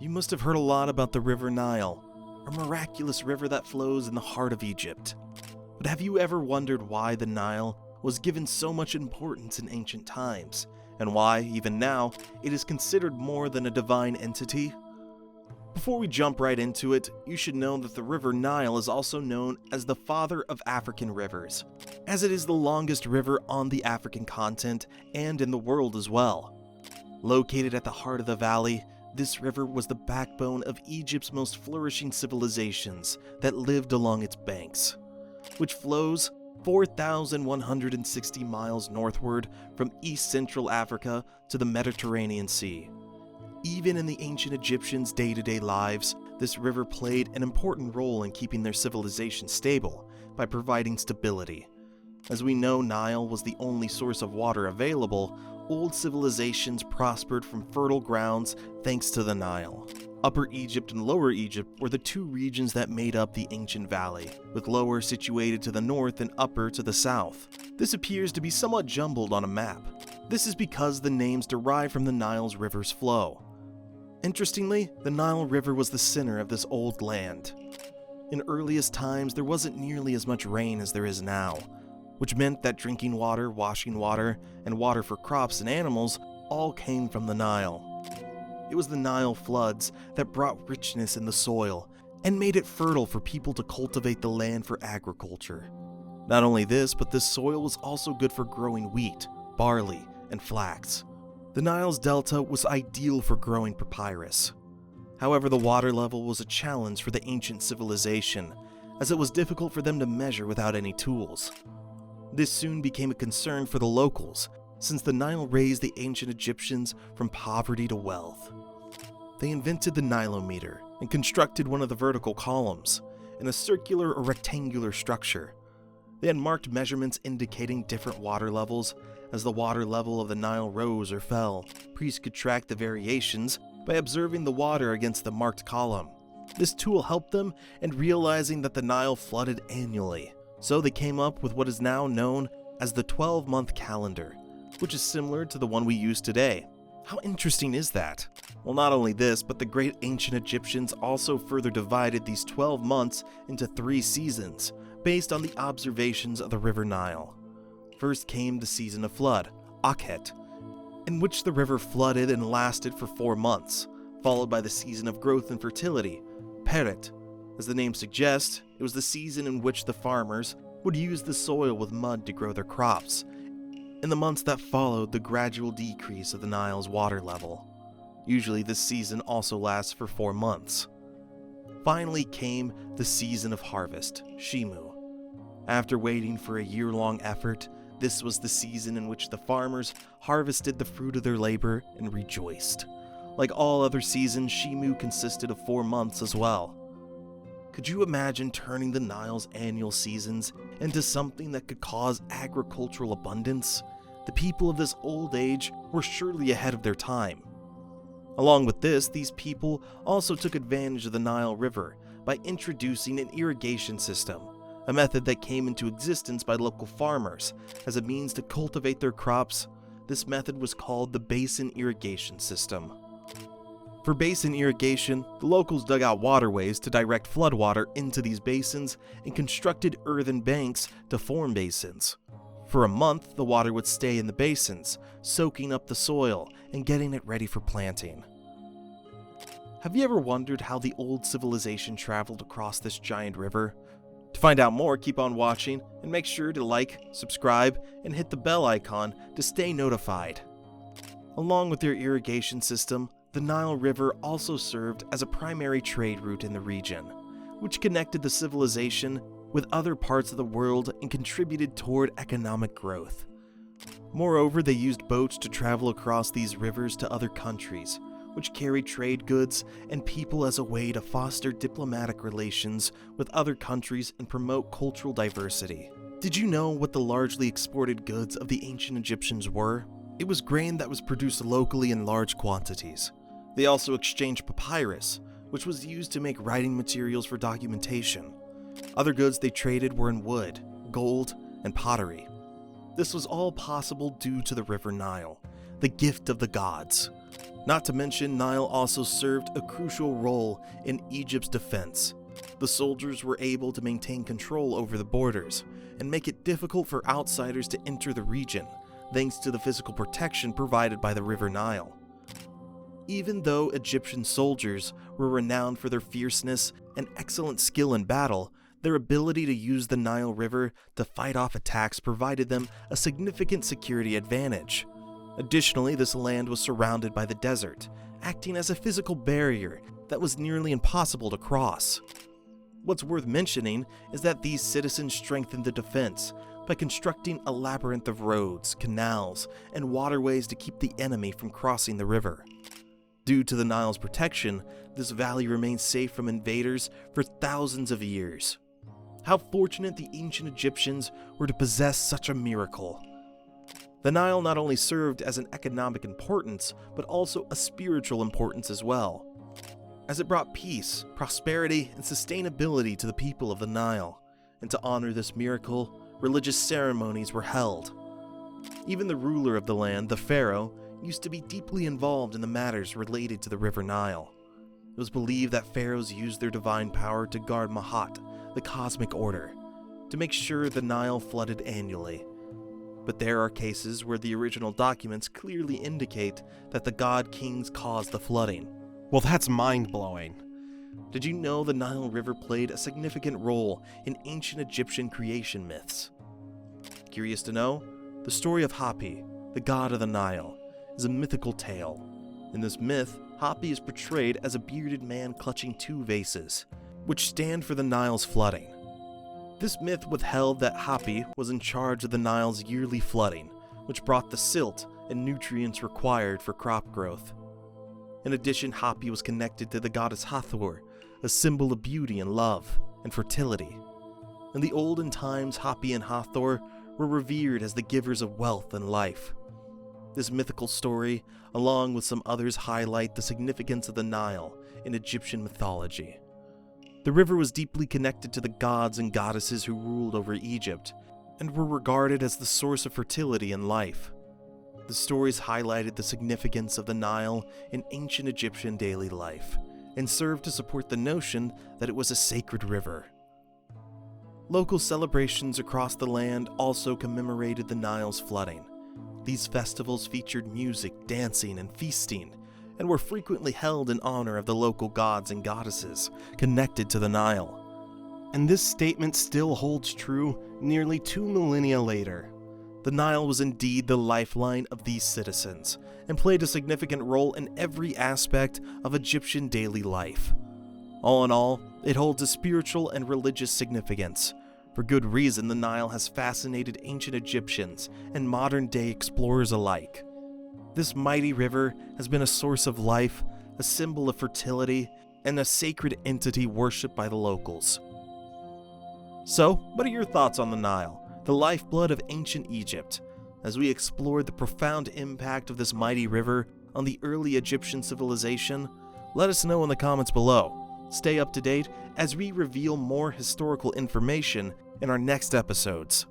You must have heard a lot about the River Nile, a miraculous river that flows in the heart of Egypt. But have you ever wondered why the Nile was given so much importance in ancient times, and why, even now, it is considered more than a divine entity? Before we jump right into it, you should know that the River Nile is also known as the father of African rivers, as it is the longest river on the African continent and in the world as well. Located at the heart of the valley, this river was the backbone of Egypt's most flourishing civilizations that lived along its banks, which flows 4,160 miles northward from East Central Africa to the Mediterranean Sea. Even in the ancient Egyptians' day-to-day lives, this river played an important role in keeping their civilization stable by providing stability. As we know, Nile was the only source of water available. Old civilizations prospered from fertile grounds thanks to the Nile. Upper Egypt and Lower Egypt were the two regions that made up the ancient valley, with Lower situated to the north and Upper to the south. This appears to be somewhat jumbled on a map. This is because the names derive from the Nile's river's flow. Interestingly, the Nile River was the center of this old land. In earliest times, there wasn't nearly as much rain as there is now, which meant that drinking water, washing water, and water for crops and animals all came from the Nile. It was the Nile floods that brought richness in the soil and made it fertile for people to cultivate the land for agriculture. Not only this, but this soil was also good for growing wheat, barley, and flax. The Nile's delta was ideal for growing papyrus. However, the water level was a challenge for the ancient civilization, as it was difficult for them to measure without any tools. This soon became a concern for the locals, since the Nile raised the ancient Egyptians from poverty to wealth. They invented the Nilometer and constructed one of the vertical columns in a circular or rectangular structure. They had marked measurements indicating different water levels. As the water level of the Nile rose or fell, priests could track the variations by observing the water against the marked column. This tool helped them in realizing that the Nile flooded annually, so they came up with what is now known as the 12-month calendar, which is similar to the one we use today. How interesting is that? Well, not only this, but the great ancient Egyptians also further divided these 12 months into 3 seasons, based on the observations of the River Nile. First came the season of flood, Akhet, in which the river flooded and lasted for 4 months, followed by the season of growth and fertility, Peret. As the name suggests, it was the season in which the farmers would use the soil with mud to grow their crops. In the months that followed the gradual decrease of the Nile's water level. Usually this season also lasts for 4 months. Finally came the season of harvest, Shimu. After waiting for a year-long effort, this was the season in which the farmers harvested the fruit of their labor and rejoiced. Like all other seasons, Shimu consisted of 4 months as well. Could you imagine turning the Nile's annual seasons into something that could cause agricultural abundance? The people of this old age were surely ahead of their time. Along with this, these people also took advantage of the Nile River by introducing an irrigation system, a method that came into existence by local farmers as a means to cultivate their crops. This method was called the basin irrigation system. For basin irrigation, the locals dug out waterways to direct floodwater into these basins and constructed earthen banks to form basins. For a month, the water would stay in the basins, soaking up the soil and getting it ready for planting. Have you ever wondered how the old civilization traveled across this giant river? To find out more, keep on watching and make sure to like, subscribe, and hit the bell icon to stay notified. Along with their irrigation system, the Nile River also served as a primary trade route in the region, which connected the civilization with other parts of the world and contributed toward economic growth. Moreover, they used boats to travel across these rivers to other countries, which carried trade goods and people as a way to foster diplomatic relations with other countries and promote cultural diversity. Did you know what the largely exported goods of the ancient Egyptians were? It was grain that was produced locally in large quantities. They also exchanged papyrus, which was used to make writing materials for documentation. Other goods they traded were in wood, gold, and pottery. This was all possible due to the River Nile. the gift of the gods. Not to mention, Nile also served a crucial role in Egypt's defense. The soldiers were able to maintain control over the borders and make it difficult for outsiders to enter the region, thanks to the physical protection provided by the River Nile. Even though Egyptian soldiers were renowned for their fierceness and excellent skill in battle, their ability to use the Nile River to fight off attacks provided them a significant security advantage. Additionally, this land was surrounded by the desert, acting as a physical barrier that was nearly impossible to cross. What's worth mentioning is that these citizens strengthened the defense by constructing a labyrinth of roads, canals, and waterways to keep the enemy from crossing the river. Due to the Nile's protection, this valley remained safe from invaders for thousands of years. How fortunate the ancient Egyptians were to possess such a miracle. The Nile not only served as an economic importance, but also a spiritual importance as well, as it brought peace, prosperity, and sustainability to the people of the Nile. And to honor this miracle, religious ceremonies were held. Even the ruler of the land, the pharaoh, used to be deeply involved in the matters related to the River Nile. It was believed that pharaohs used their divine power to guard Mahat, the cosmic order, to make sure the Nile flooded annually. But there are cases where the original documents clearly indicate that the god kings caused the flooding. Well, that's mind-blowing. Did you know the Nile River played a significant role in ancient Egyptian creation myths? Curious to know? The story of Hapi, the god of the Nile, is a mythical tale. In this myth, Hapi is portrayed as a bearded man clutching two vases, which stand for the Nile's flooding. This myth withheld that Hapi was in charge of the Nile's yearly flooding, which brought the silt and nutrients required for crop growth. In addition, Hapi was connected to the goddess Hathor, a symbol of beauty and love and fertility. In the olden times, Hapi and Hathor were revered as the givers of wealth and life. This mythical story, along with some others, highlight the significance of the Nile in Egyptian mythology. The river was deeply connected to the gods and goddesses who ruled over Egypt, and were regarded as the source of fertility and life. The stories highlighted the significance of the Nile in ancient Egyptian daily life, and served to support the notion that it was a sacred river. Local celebrations across the land also commemorated the Nile's flooding. These festivals featured music, dancing, and feasting, and were frequently held in honor of the local gods and goddesses connected to the Nile. And this statement still holds true nearly 2 millennia later. The Nile was indeed the lifeline of these citizens, and played a significant role in every aspect of Egyptian daily life. All in all, it holds a spiritual and religious significance. For good reason, the Nile has fascinated ancient Egyptians and modern-day explorers alike. This mighty river has been a source of life, a symbol of fertility, and a sacred entity worshipped by the locals. So, what are your thoughts on the Nile, the lifeblood of ancient Egypt? As we explored the profound impact of this mighty river on the early Egyptian civilization, let us know in the comments below. Stay up to date as we reveal more historical information in our next episodes.